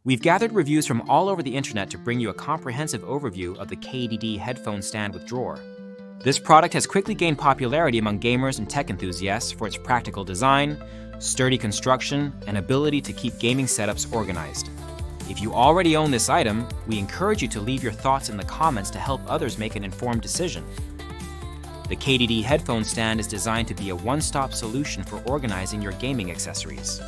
We've gathered reviews from all over the internet to bring you a comprehensive overview of the KDD headphone stand with drawer. This product has quickly gained popularity among gamers and tech enthusiasts for its practical design, sturdy construction, and ability to keep gaming setups organized. If you already own this item, we encourage you to leave your thoughts in the comments to help others make an informed decision. The KDD headphone stand is designed to be a one-stop solution for organizing your gaming accessories.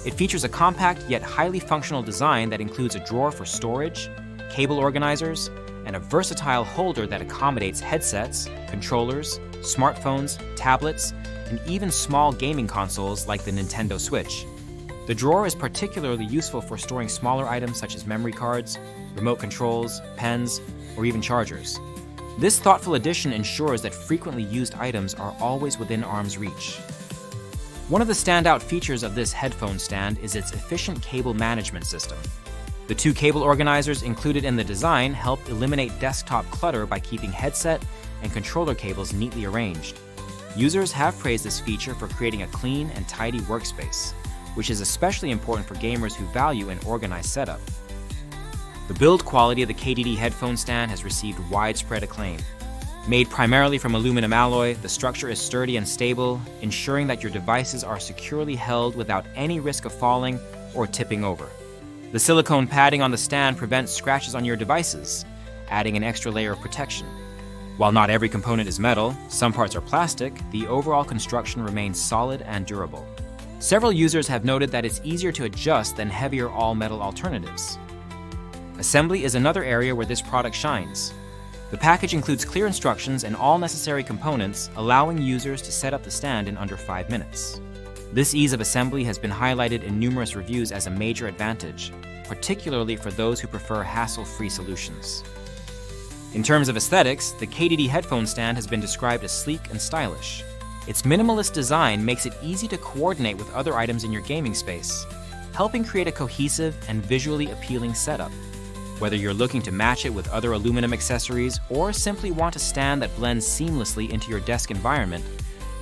It features a compact yet highly functional design that includes a drawer for storage, cable organizers, and a versatile holder that accommodates headsets, controllers, smartphones, tablets, and even small gaming consoles like the Nintendo Switch. The drawer is particularly useful for storing smaller items such as memory cards, remote controls, pens, or even chargers. This thoughtful addition ensures that frequently used items are always within arm's reach. One of the standout features of this headphone stand is its efficient cable management system. The two cable organizers included in the design help eliminate desktop clutter by keeping headset and controller cables neatly arranged. Users have praised this feature for creating a clean and tidy workspace, which is especially important for gamers who value an organized setup. The build quality of the KDD headphone stand has received widespread acclaim. Made primarily from aluminum alloy, the structure is sturdy and stable, ensuring that your devices are securely held without any risk of falling or tipping over. The silicone padding on the stand prevents scratches on your devices, adding an extra layer of protection. While not every component is metal, some parts are plastic, the overall construction remains solid and durable. Several users have noted that it's easier to adjust than heavier all-metal alternatives. Assembly is another area where this product shines. The package includes clear instructions and all necessary components, allowing users to set up the stand in under 5 minutes. This ease of assembly has been highlighted in numerous reviews as a major advantage, particularly for those who prefer hassle-free solutions. In terms of aesthetics, the KDD headphone stand has been described as sleek and stylish. Its minimalist design makes it easy to coordinate with other items in your gaming space, helping create a cohesive and visually appealing setup. Whether you're looking to match it with other aluminum accessories or simply want a stand that blends seamlessly into your desk environment,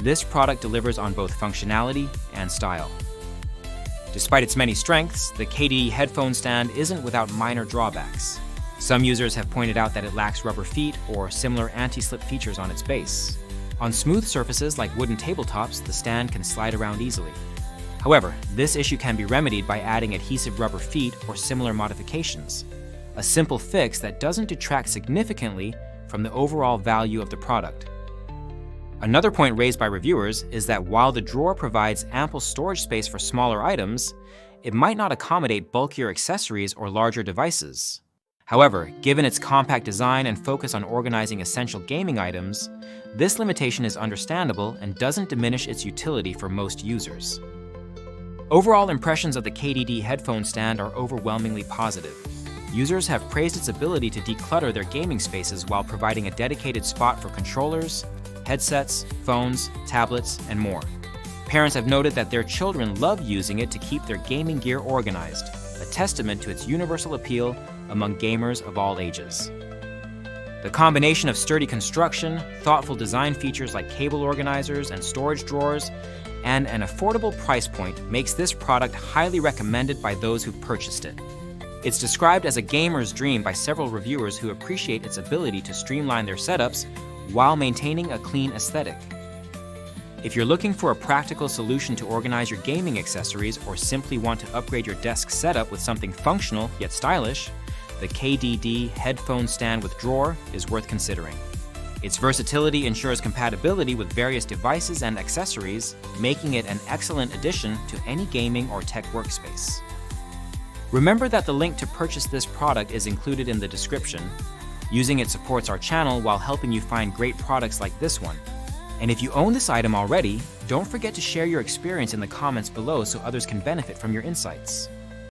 this product delivers on both functionality and style. Despite its many strengths, the KDD headphone stand isn't without minor drawbacks. Some users have pointed out that it lacks rubber feet or similar anti-slip features on its base. On smooth surfaces like wooden tabletops, the stand can slide around easily. However, this issue can be remedied by adding adhesive rubber feet or similar modifications, a simple fix that doesn't detract significantly from the overall value of the product. Another point raised by reviewers is that while the drawer provides ample storage space for smaller items, it might not accommodate bulkier accessories or larger devices. However, given its compact design and focus on organizing essential gaming items, this limitation is understandable and doesn't diminish its utility for most users. Overall impressions of the KDD headphone stand are overwhelmingly positive. Users have praised its ability to declutter their gaming spaces while providing a dedicated spot for controllers, headsets, phones, tablets, and more. Parents have noted that their children love using it to keep their gaming gear organized, a testament to its universal appeal among gamers of all ages. The combination of sturdy construction, thoughtful design features like cable organizers and storage drawers, and an affordable price point makes this product highly recommended by those who've purchased it. It's described as a gamer's dream by several reviewers who appreciate its ability to streamline their setups while maintaining a clean aesthetic. If you're looking for a practical solution to organize your gaming accessories or simply want to upgrade your desk setup with something functional yet stylish, the KDD headphone stand with drawer is worth considering. Its versatility ensures compatibility with various devices and accessories, making it an excellent addition to any gaming or tech workspace. Remember that the link to purchase this product is included in the description. Using it supports our channel while helping you find great products like this one. And if you own this item already, don't forget to share your experience in the comments below so others can benefit from your insights.